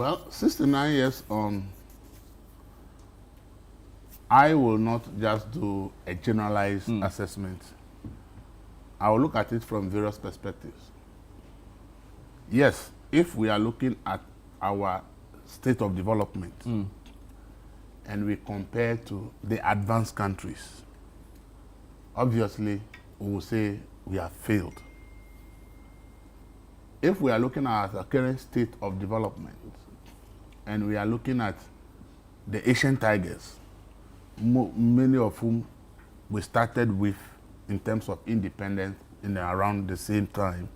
Well, 69 years on, I will not just do a generalized assessment. I will look at it from various perspectives. Yes, if we are looking at our state of development and we compare to the advanced countries, obviously we will say we have failed. If we are looking at the current state of development and we are looking at the Asian tigers, many of whom we started with in terms of independence in around the same time,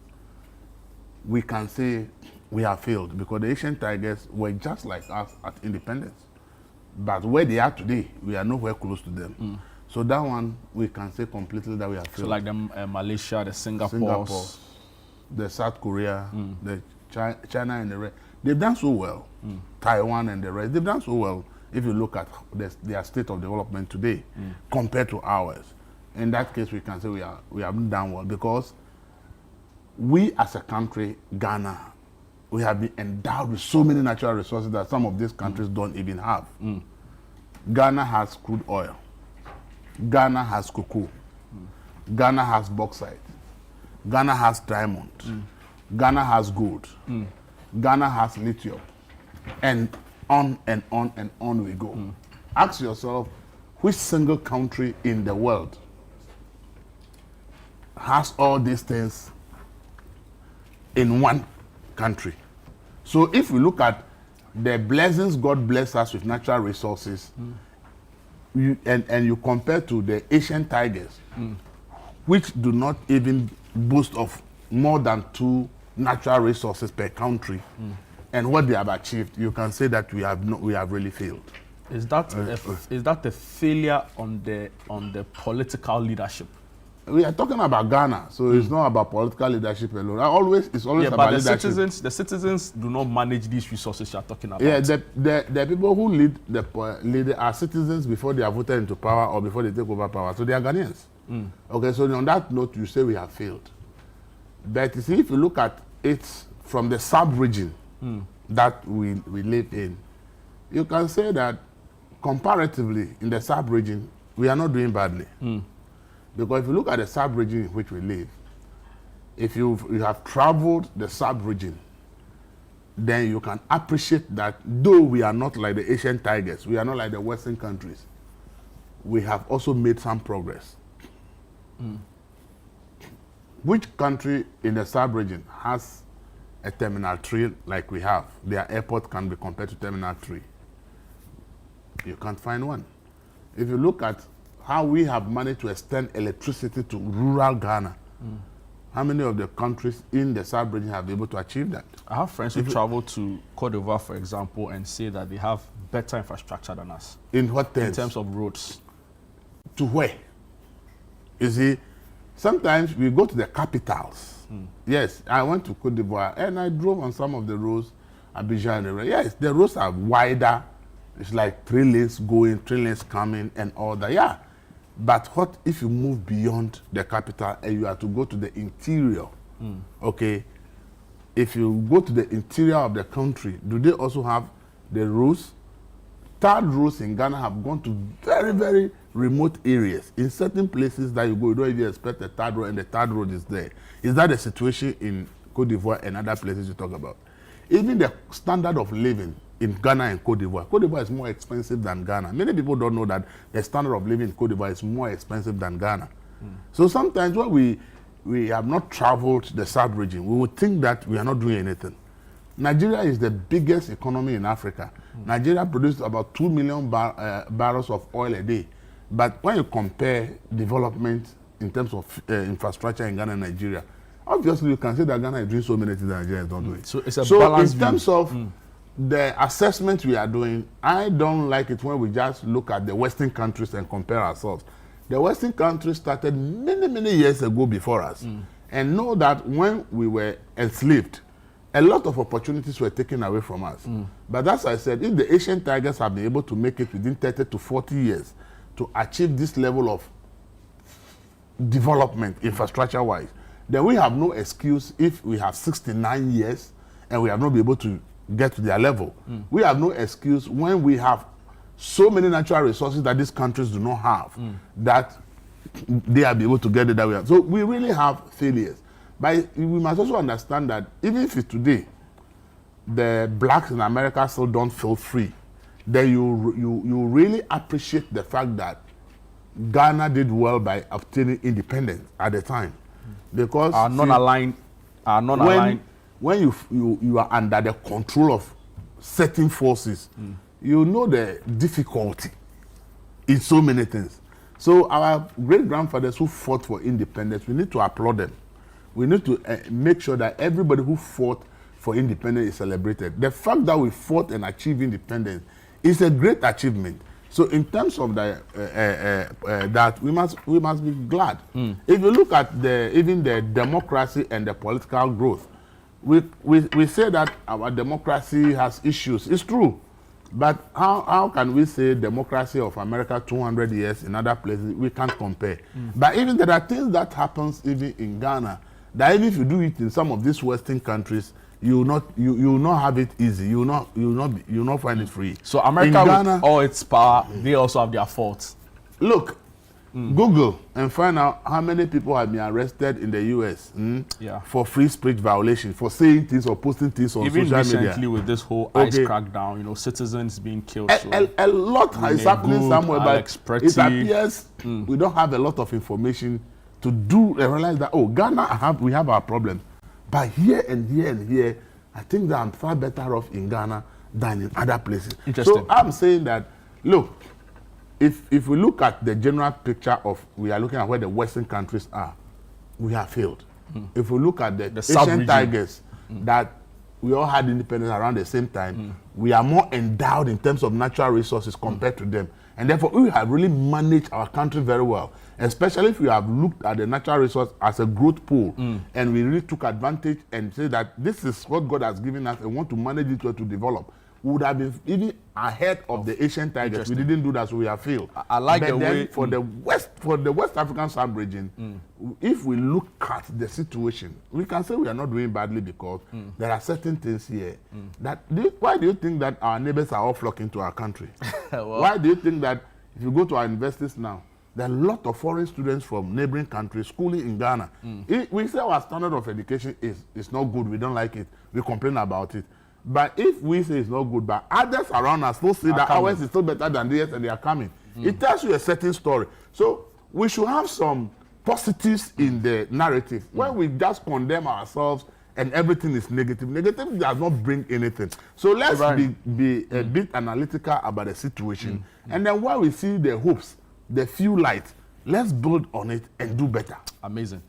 we can say we have failed because the Asian tigers were just like us at independence. But where they are today, we are nowhere close to them. So that one, we can say completely that we have failed. So like the Malaysia, the Singapore, the South Korea, the China and the rest, they've done so well. Taiwan and the rest, they've done so well if you look at their state of development today compared to ours. In that case, we can say we haven't done well because we as a country, Ghana, we have been endowed with so many natural resources that some of these countries don't even have. Ghana has crude oil. Ghana has cocoa. Ghana has bauxite. Ghana has diamond. Ghana has gold. Ghana has lithium. And on and on and on we go. Ask yourself, which single country in the world has all these things in one country? So if we look at the blessings God bless us with natural resources, and you compare to the Asian tigers, which do not even boast of more than 2 natural resources per country, and what they have achieved, you can say that we have really failed. Is that a failure on the political leadership? We are talking about Ghana, so it's not about political leadership alone. It's always about but leadership. The citizens do not manage these resources you are talking about. Yeah, the people who lead are citizens before they are voted into power or before they take over power. So they are Ghanaians. Okay, so on that note, you say we have failed. But you see, if you look at it from the sub-region that we live in, you can say that comparatively in the sub-region, we are not doing badly. Because if you look at the sub-region in which we live, if you have traveled the sub-region, then you can appreciate that though we are not like the Asian tigers, we are not like the Western countries, we have also made some progress. Which country in the sub-region has a Terminal 3 like we have? Their airport can be compared to Terminal 3. You can't find one. If you look at how we have managed to extend electricity to rural Ghana, how many of the countries in the sub-region have been able to achieve that? I have friends who travel to Cote d'Ivoire, for example, and say that they have better infrastructure than us. In what terms? In terms of roads. To where? You see, sometimes we go to the capitals. Yes, I went to Cote d'Ivoire and I drove on some of the roads, Abidjan. Yes, the roads are wider. It's like 3 lanes going, 3 lanes coming and all that. Yeah. But what if you move beyond the capital and you have to go to the interior? Okay. If you go to the interior of the country, do they also have the roads? Third roads in Ghana have gone to very, very remote areas. In certain places that you go, you don't even expect a third road, and the third road is there. Is that the situation in Cote d'Ivoire and other places you talk about? Even the standard of living in Ghana and Cote d'Ivoire is more expensive than Ghana. Many people don't know that the standard of living in Cote d'Ivoire is more expensive than Ghana. So sometimes when we have not traveled the sub-region, we would think that we are not doing anything. Nigeria is the biggest economy in Africa. Nigeria produces about 2 million barrels of oil a day. But when you compare development in terms of infrastructure in Ghana and Nigeria, obviously you can say that Ghana is doing so many things that Nigeria is not doing. So it's a balanced view. In terms of the assessment we are doing, I don't like it when we just look at the Western countries and compare ourselves. The Western countries started many, many years ago before us. And know that when we were enslaved, a lot of opportunities were taken away from us. But as I said, if the Asian tigers have been able to make it within 30 to 40 years to achieve this level of development infrastructure-wise, then we have no excuse if we have 69 years and we have not been able to get to their level. We have no excuse when we have so many natural resources that these countries do not have, that they are able to get it that way. So we really have failures. But we must also understand that even if today the blacks in America still don't feel free, then you really appreciate the fact that Ghana did well by obtaining independence at the time, because Are non-aligned. when you are under the control of certain forces, you know the difficulty in so many things. So our great grandfathers who fought for independence, we need to applaud them. We need to make sure that everybody who fought for independence is celebrated. The fact that we fought and achieved independence is a great achievement. So in terms of the, that, we must be glad. If you look at even the democracy and the political growth, we say that our democracy has issues. It's true. But how can we say democracy of America 200 years in other places? We can't compare. But even there are things that happens even in Ghana that even if you do it in some of these Western countries, you will not have it easy. You will not find it free. So America, in Ghana, with all its power, they also have their faults. Look, Google and find out how many people have been arrested in the U.S. For free speech violations, for saying things or posting things on Even social media. Even recently with this whole ICE crackdown, you know, citizens being killed. A lot is happening somewhere, but it appears we don't have a lot of information to realize that, oh, Ghana, we have our problems. But here and here and here, I think that I'm far better off in Ghana than in other places. So I'm saying that, look, if we look at the general picture of, we are looking at where the Western countries are, we have failed. If we look at the Asian tigers that we all had independence around the same time, we are more endowed in terms of natural resources compared to them. And therefore, we have really managed our country very well, especially if we have looked at the natural resource as a growth pool, and we really took advantage and say that this is what God has given us and want to manage it well to develop. We would have been even ahead of the Asian tigers. We didn't do that, so we have failed. I like but the then way for the West African sub-region, if we look at the situation, we can say we are not doing badly because there are certain things here that. Why do you think that our neighbors are all flocking to our country? Well, why do you think that if you go to our universities now, there are a lot of foreign students from neighboring countries schooling in Ghana? We say our standard of education is not good. We don't like it. We complain about it. But if we say it's not good, but others around us will say that ours is still better than theirs and they are coming, it tells you a certain story. So we should have some positives in the narrative. When we just condemn ourselves and everything is negative, negative does not bring anything. So let's be a bit analytical about the situation. And then when we see the hopes, the few light, let's build on it and do better. Amazing.